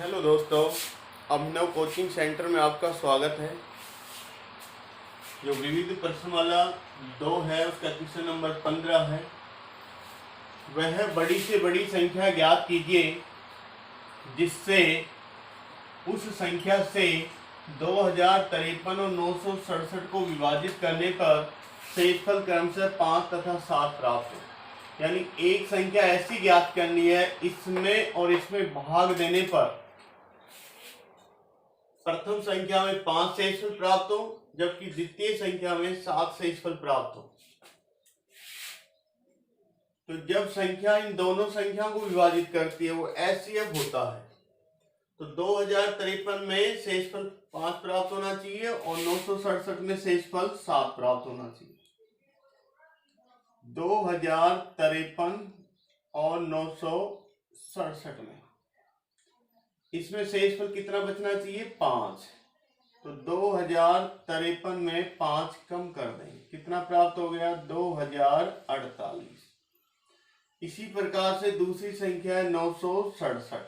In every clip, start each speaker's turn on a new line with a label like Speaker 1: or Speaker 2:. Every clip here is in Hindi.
Speaker 1: हेलो दोस्तों, अभिनव कोचिंग सेंटर में आपका स्वागत है। जो विविध प्रश्न वाला 2 है उसका क्वेश्चन नंबर 15 है। वह बड़ी से बड़ी संख्या ज्ञात कीजिए जिससे उस संख्या से 2053 और 967 को विभाजित करने पर शेषफल क्रमशः 5 तथा 7 प्राप्त हो। यानी एक संख्या ऐसी ज्ञात करनी है, इसमें और इसमें भाग देने पर प्रथम संख्या में 5 शेषफल प्राप्त हो जबकि द्वितीय संख्या में 7 शेषफल प्राप्त हो। तो जब संख्या इन दोनों संख्याओं को विभाजित करती है वो एचसीएफ होता है। तो 2053 में शेषफल 5 प्राप्त होना चाहिए और 967 में शेषफल 7 प्राप्त होना चाहिए। 2053 और 967 में इसमें शेषफल कितना बचना चाहिए? 5। तो 2053 में 5 कम कर देंगे, कितना प्राप्त हो गया? 2048। इसी प्रकार से दूसरी संख्या है 967,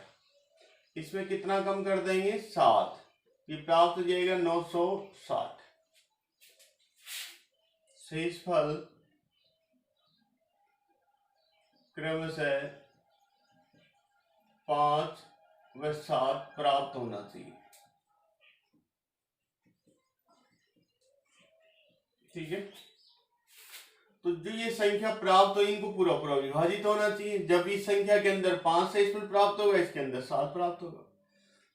Speaker 1: इसमें कितना कम कर देंगे? 7। ये प्राप्त हो जाएगा 960। शेषफल क्रमशः 5 व 7 प्राप्त होना चाहिए। ठीक है, तो जो ये संख्या प्राप्त हो इनको पूरा पूरा विभाजित होना चाहिए। जब इस संख्या के अंदर 5 शेषफल प्राप्त होगा, इसके अंदर 7 प्राप्त होगा।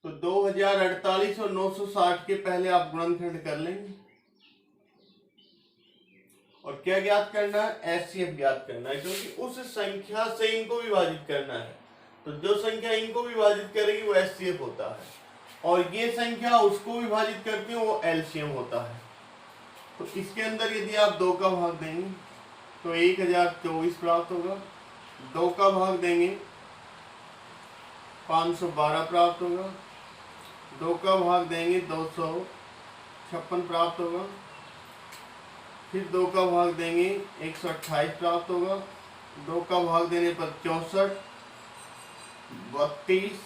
Speaker 1: तो 2048 और 960 के पहले आप गुणनखंड कर लेंगे और क्या ज्ञात करना है? एचसीएफ ज्ञात करना है, क्योंकि उस संख्या से इनको विभाजित करना है। तो जो संख्या इनको विभाजित करेगी वो एचसीएफ होता है और ये संख्या उसको विभाजित करती है वो एलसीएम होता है। तो इसके अंदर यदि आप 2 का भाग देंगे तो 1024 प्राप्त होगा। 2 का भाग देंगे 512 प्राप्त होगा। 2 का भाग देंगे 256 प्राप्त होगा। फिर 2 का भाग देंगे 128 प्राप्त होगा। 2 का भाग देने पर 64, 32,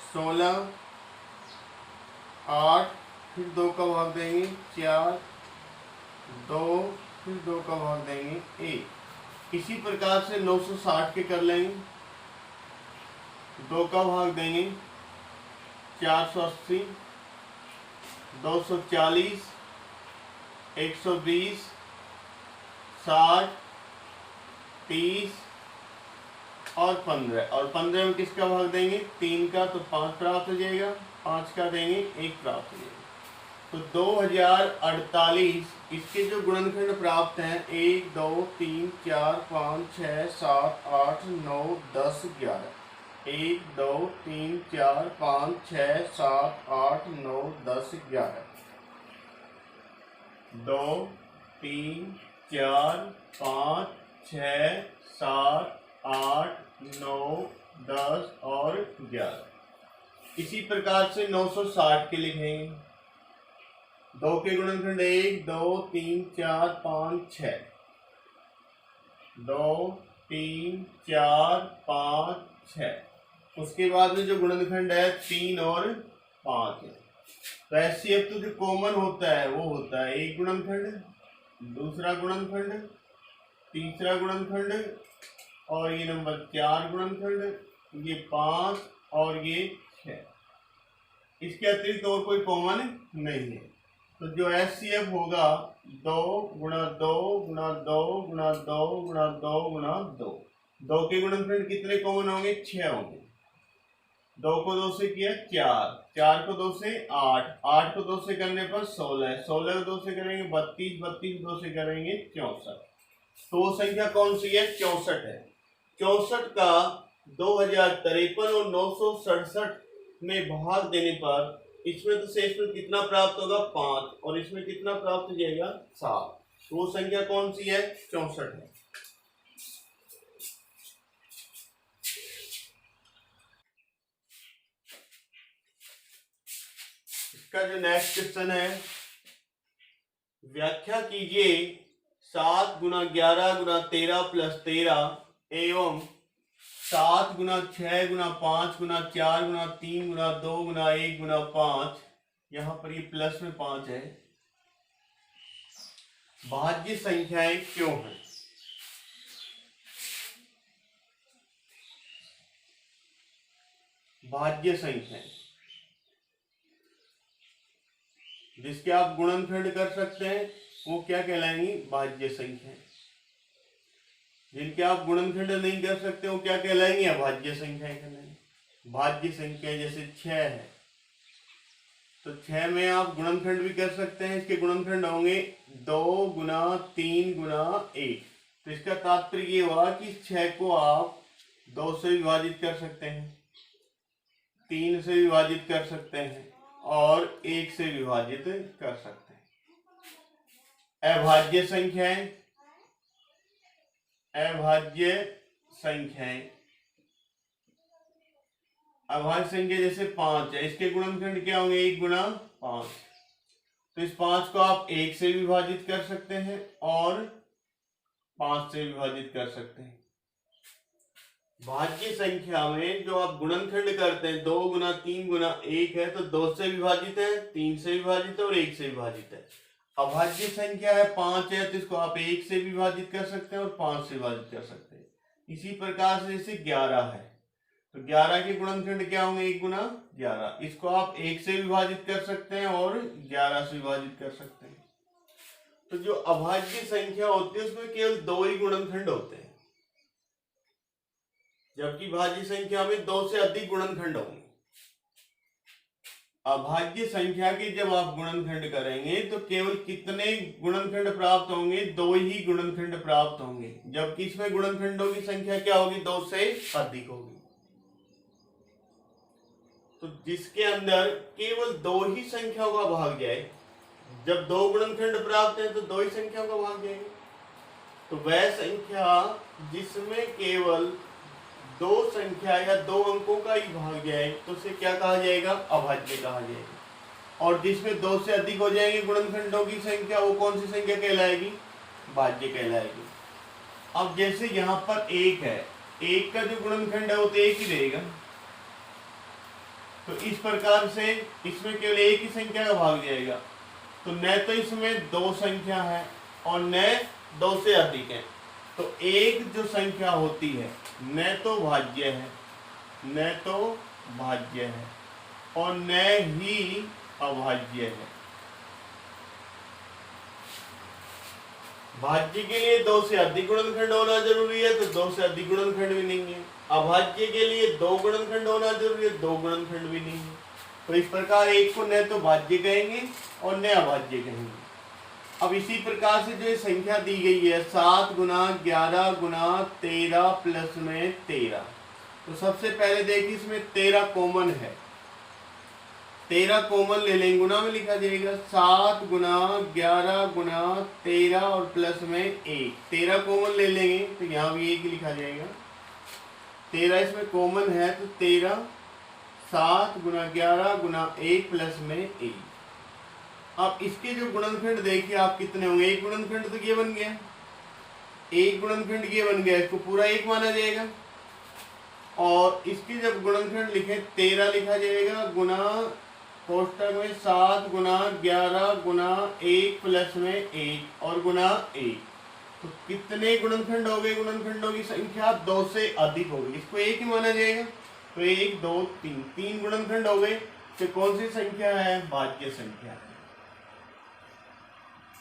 Speaker 1: 16, 8, फिर 2 का भाग देंगे 4, 2, फिर 2 का भाग देंगे 1। इसी प्रकार से 960 के कर लेंगे। 2 का भाग देंगे 480, 240, 120, 60, 30 और 15। और 15 में किसका भाग देंगे? 3 का, तो 5 प्राप्त हो जाएगा। 5 का देंगे 1 प्राप्त हो जाएगा। तो 2048 इसके जो गुणनखंड प्राप्त हैं 1, 2, 3, 4, 5, 6, 7, 8, 9, 10, 11। 1, 2, 3, 4, 5, 6, 7, 8, 9, 10, 11। 2, 3, 4, 5, 6, 7, 8, 9, 10 और 11। इसी प्रकार से 960 के लिखेंगे। 2 के गुणनखंड 1, 2, 3, 4, 5, 6। 2, 3, 4, 5, 6। उसके बाद में जो गुणनखंड है 3 और 5 है। तो एचसीएफ तो जो कॉमन होता है वो होता है एक गुणनखंड, दूसरा गुणनखंड, तीसरा गुणनखंड और ये नंबर 4 गुणनखंड, ये 5 और ये 6। इसके अतिरिक्त और कोई कॉमन नहीं है। तो जो एचसीएफ होगा 2 गुणा 2 गुणा 2 गुणा 2 गुणा 2 गुणा 2। 2 के गुणनखंड कितने कॉमन होंगे? 6 होंगे। 2 को 2 से किया 4, 4 को 2 से 8, 8 को 2 से करने पर 16, 16 को 2 से करेंगे 32, 32 को 2 से करेंगे 64। तो वो संख्या कौन सी है? 64 है। 64 का 2053 और 967 में भाग देने पर इसमें तो शेषफल कितना प्राप्त होगा? 5 और इसमें कितना प्राप्त हो जाएगा? 7। तो वो संख्या कौन सी है? 64 है। इसका जो नेक्स्ट क्वेश्चन है, व्याख्या कीजिए 7 गुना 11 गुना 13 प्लस 13 एवं 7 गुना 6 गुना 5 गुना 4 गुना 3 गुना 2 गुना 1 गुना 5, यहां पर ये प्लस में 5 है। भाज्य संख्याएं क्यों हैं? भाज्य संख्याएं जिसके आप गुणनखंड कर सकते हैं वो क्या कहलाएंगी? भाज्य संख्याएं। जिनके आप गुणनखंड नहीं कर सकते वो क्या कहलाएंगे? अभाज्य संख्याएं कहलाएंगी। भाज्य संख्या जैसे 6 है तो 6 में आप गुणनखंड भी कर सकते हैं। इसके गुणनखंड होंगे 2 गुना 3 गुना 1। तो इसका तात्पर्य ये हुआ कि 6 को आप 2 से विभाजित कर सकते हैं, 3 से विभाजित कर सकते हैं और 1 से विभाजित कर सकते हैं। अभाज्य संख्याएं, अभाज्य संख्याएं, अभाज्य संख्या जैसे 5 है, इसके गुणनखंड क्या होंगे? 1 गुना 5। तो इस 5 को आप 1 से विभाजित कर सकते हैं और 5 से विभाजित कर सकते हैं। भाज्य संख्या में जो आप गुणनखंड करते हैं 2 गुना 3 गुना 1 है तो 2 से विभाजित है, 3 से विभाजित है और 1 से विभाजित है। अभाज्य संख्या है 5 है तो इसको आप 1 से विभाजित कर सकते हैं और 5 से विभाजित कर सकते हैं। इसी प्रकार से जैसे 11 है तो 11 के गुणनखंड क्या होंगे? 1 गुना 11। इसको आप 1 से विभाजित कर सकते हैं और 11 से विभाजित कर सकते हैं। तो जो अभाज्य संख्या होती है उसमें केवल 2 ही गुणनखंड होते हैं, जबकि भाज्य संख्या में 2 से अधिक गुणनखंड होंगे। अभाज्य संख्या के जब आप गुणनखंड करेंगे तो केवल कितने गुणनखंड प्राप्त होंगे? 2 ही गुणनखंड प्राप्त होंगे, जबकि इसमें गुणनखंडों की संख्या क्या होगी? 2 से अधिक होगी। तो जिसके अंदर केवल 2 ही संख्याओं का भाग जाए, जब 2 गुणनखंड प्राप्त है तो 2 ही संख्याओं का भाग जाएगा। तो वह संख्या जिसमें केवल 2 संख्या या 2 अंकों का ही भाग जाए तो उसे क्या कहा जाएगा? अभाज्य कहा जाएगा। और जिसमें 2 से अधिक हो जाएंगे गुणनखंडों की संख्या, वो कौन सी संख्या कहलाएगी? भाज्य कहलाएगी। अब जैसे यहाँ पर 1 है, 1 का जो गुणनखंड है वो तो 1 ही रहेगा। तो इस प्रकार से इसमें केवल 1 ही संख्या का भाग जाएगा। तो न तो इसमें 2 संख्या है और न 2 से अधिक है। तो एक जो संख्या होती है न तो भाज्य है, न तो भाज्य है और न ही अभाज्य है। भाज्य के लिए 2 से अधिक गुणनखंड होना जरूरी है तो 2 से अधिक गुणनखंड भी नहीं है। अभाज्य के लिए 2 गुणनखंड होना जरूरी है, 2 गुणनखंड भी नहीं है। तो इस प्रकार एक को न तो भाज्य कहेंगे और न अभाज्य कहेंगे। अब इसी प्रकार से जो संख्या दी गई है 7 गुना 11 गुना 13 प्लस में 13, तो सबसे पहले देखिए इसमें 13 कॉमन है। 13 कॉमन ले लेंगे, गुना में लिखा जाएगा 7 गुना 11 गुना 13 और प्लस में 1। 13 कॉमन ले लेंगे तो यहाँ भी 1 लिखा जाएगा। 13 इसमें कॉमन है तो 13 7 गुना 11 गुना 1 प्लस में 1। अब इसके जो गुणनखंड देखिए आप कितने होंगे? एक गुणनखंड तो ये बन गया, एक गुणनखंड ये बन गया, इसको पूरा 1 माना जाएगा। और इसके जब गुणनखंड लिखे 13 लिखा जाएगा गुना कोष्टक में 7 गुना 11 गुना 1 प्लस में 1 और गुना 1। तो कितने गुणनखंड हो गए? गुणनखंडों की संख्या 2 से अधिक होगी, इसको 1 ही माना जाएगा। तो 1 2 3 3 गुणनखंड हो गए। तो कौन सी संख्या है? भाज्य संख्या है।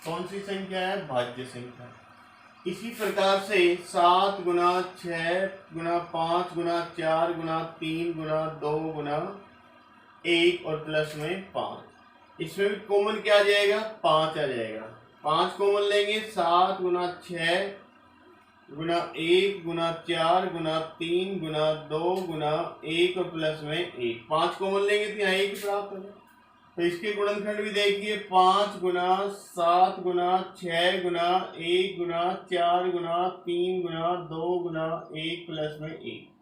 Speaker 1: कौन सी संख्या है? भाज्य संख्या। इसी प्रकार से 7 गुना 6 गुना 5 गुना 4 गुना 3 गुना 2 गुना 1 और प्लस में 5, इसमें भी कॉमन क्या आ जाएगा? 5 आ जाएगा। 5 कॉमन लेंगे 7 गुना 6 गुना 1 गुना 4 गुना 3 गुना 2 गुना 1 और प्लस में 1। 5 कॉमन लेंगे तो यहाँ 1 प्राप्त होगा। तो इसके गुणनखंड भी देखिए 5 गुना 7 गुना 6 गुना 1 गुना 4 गुना 3 गुना 2 गुना 1 प्लस में 1।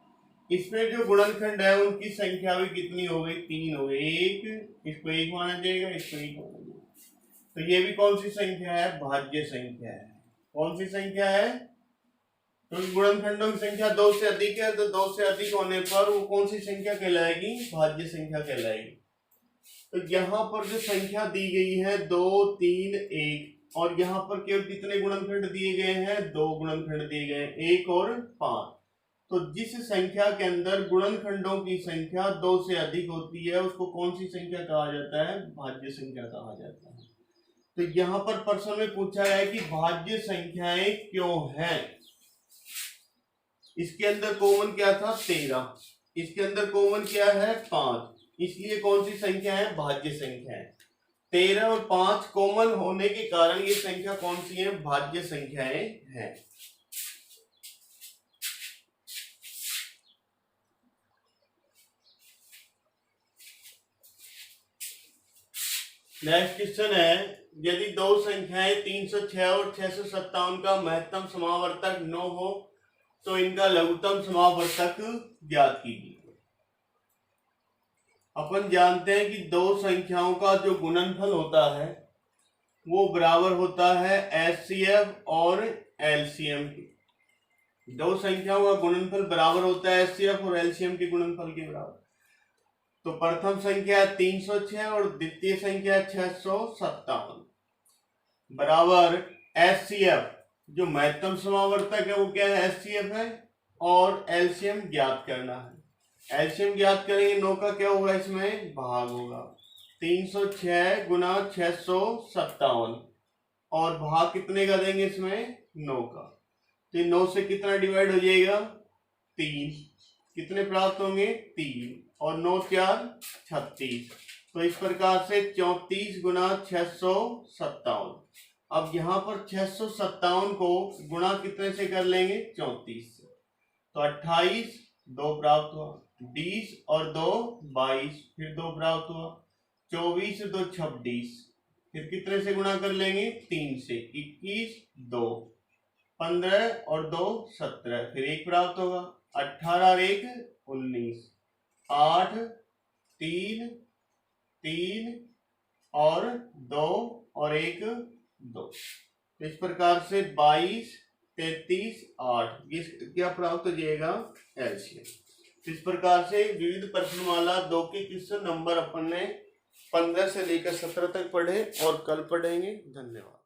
Speaker 1: इसमें जो गुणनखंड है उनकी संख्या भी कितनी हो गई? 3 हो गई। 1 इसको 1 माना जाएगा, इसको 1 माना जाएगा। तो ये भी कौन सी संख्या है? भाज्य संख्या है। कौन सी संख्या है? तो गुणनखंडों की संख्या 2 से अधिक है, तो 2 से अधिक होने पर वो कौन सी संख्या कहलाएगी? भाज्य संख्या कहलाएगी। तो यहाँ पर जो संख्या दी गई है 2, 3, 1, और यहाँ पर केवल कितने गुणनखंड दिए गए हैं? 2 गुणनखंड दिए गए हैं, 1 और 5। तो जिस संख्या के अंदर गुणनखंडों की संख्या 2 से अधिक होती है उसको कौन सी संख्या कहा जाता है? भाज्य संख्या कहा जाता है। तो यहाँ पर प्रश्न में पूछा है कि भाज्य संख्याएं क्यों हैं? इसके अंदर कॉमन क्या था? 13, इसके अंदर कॉमन क्या है? 5, इसलिए कौन सी संख्या है? भाज्य संख्या है। 13 और 5 कॉमन होने के कारण ये संख्या कौन सी है? भाज्य संख्याएं हैं। नेक्स्ट क्वेश्चन है, यदि दो संख्याएं 306 और 657 का महत्तम समावर्तक 9 हो तो इनका लघुत्तम समावर्तक ज्ञात कीजिए। अपन जानते हैं कि दो संख्याओं का जो गुणनफल होता है वो बराबर होता है एचसीएफ और एलसीएम के। दो संख्याओं का गुणनफल बराबर होता है एचसीएफ और एलसीएम के गुणनफल के बराबर। तो प्रथम संख्या 306 और द्वितीय संख्या 657 बराबर एचसीएफ, जो महत्तम समावर्तक है वो क्या है? एचसीएफ है, और एलसीएम ज्ञात करना है। एलसीएम ज्ञात करेंगे, 9 का क्या होगा? इसमें भाग होगा। 306 गुना 657 और भाग कितने का देंगे इसमें? 9 का। तो 9 से कितना डिवाइड हो जाएगा? 3। कितने प्राप्त होंगे? 3 और 9 4 36। तो इस प्रकार से 34 गुना 657। अब यहाँ पर 657 को गुणा कितने से कर लेंगे? 34 से। तो 28, 2 प्राप्त हुआ, 20 और 2 22, फिर 2 प्राप्त हुआ, 24 से 2 26, फिर कितने से गुणा कर लेंगे? 3 से, 21, 2 15 और 2 17, फिर 1 प्राप्त होगा, 18 और 1 19, 8 3 3 और 2 और 1 2। तो इस प्रकार से 22 33 8 ये क्या प्राप्त हो जाएगा? एलसीएम। इस प्रकार से विविध प्रश्नमाला 2 के क्वेश्चन नंबर अपन ने 15 से लेकर 17 तक पढ़े और कल पढ़ेंगे। धन्यवाद।